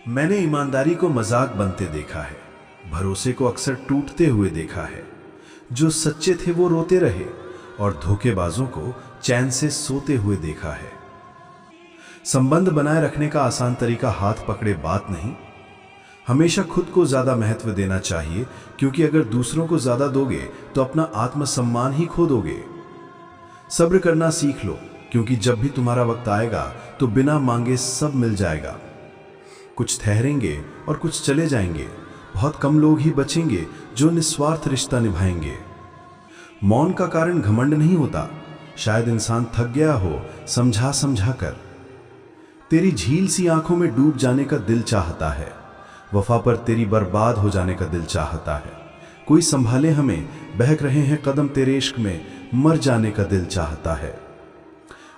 मैंने ईमानदारी को मजाक बनते देखा है, भरोसे को अक्सर टूटते हुए देखा है। जो सच्चे थे वो रोते रहे और धोखेबाजों को चैन से सोते हुए देखा है। संबंध बनाए रखने का आसान तरीका हाथ पकड़े बात नहीं, हमेशा खुद को ज्यादा महत्व देना चाहिए, क्योंकि अगर दूसरों को ज्यादा दोगे तो अपना आत्मसम्मान ही खो दोगे। सब्र करना सीख लो, क्योंकि जब भी तुम्हारा वक्त आएगा तो बिना मांगे सब मिल जाएगा। कुछ ठहरेंगे और कुछ चले जाएंगे, बहुत कम लोग ही बचेंगे जो निस्वार्थ रिश्ता निभाएंगे। मौन का कारण घमंड नहीं होता, शायद इंसान थक गया हो समझा समझा कर। तेरी झील सी आंखों में डूब जाने का दिल चाहता है, वफा पर तेरी बर्बाद हो जाने का दिल चाहता है। कोई संभाले हमें, बहक रहे हैं कदम तेरे इश्क में, मर जाने का दिल चाहता है।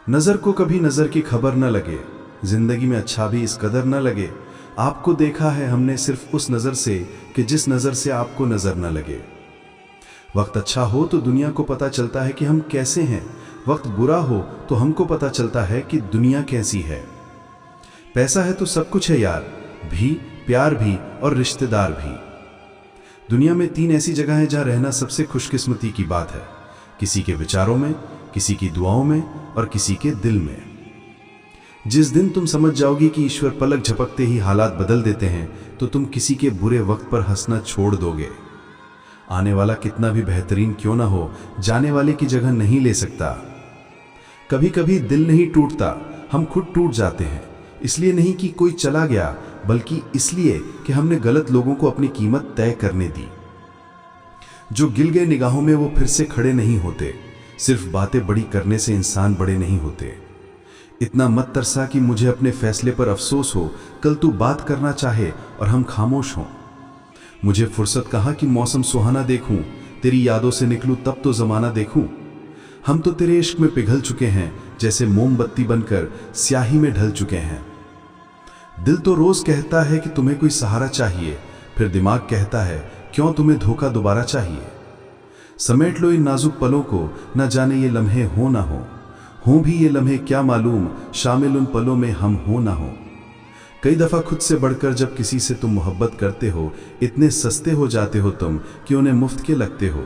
नजर को कभी नजर की खबर न लगे, जिंदगी में अच्छा भी इस कदर न लगे। आपको देखा है हमने सिर्फ उस नजर से कि जिस नजर से आपको नजर न लगे। वक्त अच्छा हो तो दुनिया को पता चलता है कि हम कैसे हैं, वक्त बुरा हो तो हमको पता चलता है कि दुनिया कैसी है। पैसा है तो सब कुछ है यार, भी प्यार भी और रिश्तेदार भी। दुनिया में 3 ऐसी जगह है जहां रहना सबसे खुशकिस्मती की बात है, किसी के विचारों में, किसी की दुआओं में और किसी के दिल में। जिस दिन तुम समझ जाओगी कि ईश्वर पलक झपकते ही हालात बदल देते हैं, तो तुम किसी के बुरे वक्त पर हंसना छोड़ दोगे। आने वाला कितना भी बेहतरीन क्यों ना हो, जाने वाले की जगह नहीं ले सकता। कभी कभी दिल नहीं टूटता, हम खुद टूट जाते हैं। इसलिए नहीं कि कोई चला गया, बल्कि इसलिए कि हमने गलत लोगों को अपनी कीमत तय करने दी। जो गिल गए निगाहों में वो फिर से खड़े नहीं होते। सिर्फ बातें बड़ी करने से इंसान बड़े नहीं होते। इतना मत तरसा कि मुझे अपने फैसले पर अफसोस हो, कल तू बात करना चाहे और हम खामोश हों। मुझे फुर्सत कहाँ कि मौसम सुहाना देखूं, तेरी यादों से निकलूं तब तो जमाना देखूं। हम तो तेरे इश्क में पिघल चुके हैं, जैसे मोमबत्ती बनकर स्याही में ढल चुके हैं। दिल तो रोज कहता है कि तुम्हें कोई सहारा चाहिए, फिर दिमाग कहता है क्यों तुम्हें धोखा दोबारा चाहिए। समेट लो इन नाजुक पलों को, न जाने ये लम्हे हो ना हो भी ये लम्हे क्या मालूम, शामिल उन पलों में हम हो ना हो। कई दफा खुद से बढ़कर जब किसी से तुम मोहब्बत करते हो, इतने सस्ते हो जाते हो तुम कि उन्हें मुफ्त के लगते हो।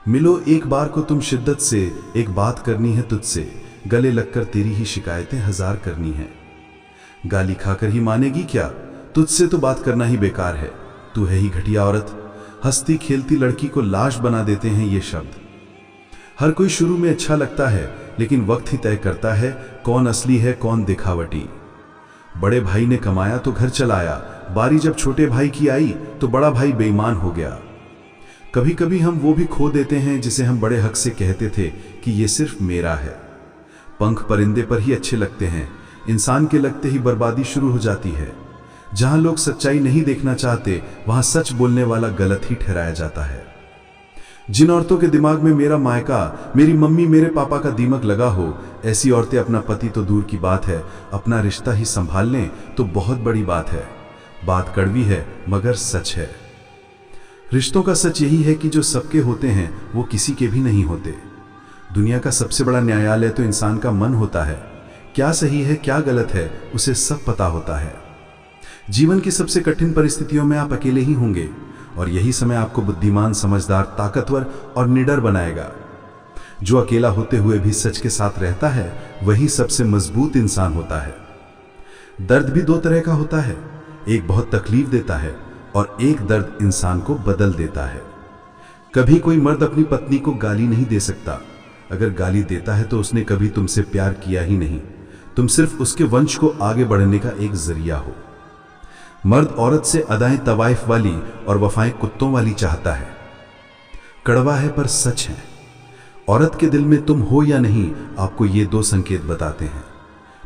मिलो एक बार को तुम शिद्दत से, एक बात करनी है तुझसे, गले लगकर तेरी ही शिकायतें 1000 करनी है। गाली खाकर ही मानेगी क्या, तुझसे तो बात करना ही बेकार है, तू है ही घटिया औरत। हंसती खेलती लड़की को लाश बना देते हैं ये शब्द। हर कोई शुरू में अच्छा लगता है, लेकिन वक्त ही तय करता है कौन असली है कौन दिखावटी। बड़े भाई ने कमाया तो घर चलाया, बारी जब छोटे भाई की आई तो बड़ा भाई बेईमान हो गया। कभी कभी हम वो भी खो देते हैं जिसे हम बड़े हक से कहते थे कि ये सिर्फ मेरा है। पंख परिंदे पर ही अच्छे लगते हैं, इंसान के लगते ही बर्बादी शुरू हो जाती है। जहां लोग सच्चाई नहीं देखना चाहते, वहां सच बोलने वाला गलत ही ठहराया जाता है। जिन औरतों के दिमाग में मेरा मायका, मेरी मम्मी मेरे पापा का दीमक लगा हो, ऐसी औरतें अपना पति तो दूर की बात है, अपना रिश्ता ही संभाल लें तो बहुत बड़ी बात है। बात कड़वी है मगर सच है। रिश्तों का सच यही है कि जो सबके होते हैं वो किसी के भी नहीं होते। दुनिया का सबसे बड़ा न्यायालय तो इंसान का मन होता है। क्या सही है क्या गलत है उसे सब पता होता है। जीवन की सबसे कठिन परिस्थितियों में आप अकेले ही होंगे, और यही समय आपको बुद्धिमान, समझदार, ताकतवर और निडर बनाएगा। जो अकेला होते हुए भी सच के साथ रहता है, वही सबसे मजबूत इंसान होता है। दर्द भी 2 तरह का होता है, एक बहुत तकलीफ देता है और एक दर्द इंसान को बदल देता है। कभी कोई मर्द अपनी पत्नी को गाली नहीं दे सकता। अगर गाली देता है तो उसने कभी तुमसे प्यार किया ही नहीं, तुम सिर्फ उसके वंश को आगे बढ़ने का एक जरिया हो। मर्द औरत से अदाएं तवाइफ वाली और वफाएं कुत्तों वाली चाहता है। कड़वा है पर सच है। औरत के दिल में तुम हो या नहीं, आपको ये 2 संकेत बताते हैं।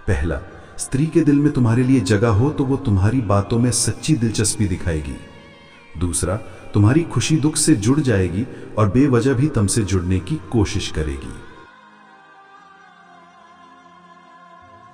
पहला, स्त्री के दिल में तुम्हारे लिए जगह हो तो वो तुम्हारी बातों में सच्ची दिलचस्पी दिखाएगी। दूसरा, तुम्हारी खुशी दुख से जुड़ जाएगी और बेवजह भी तुमसे जुड़ने की कोशिश करेगी।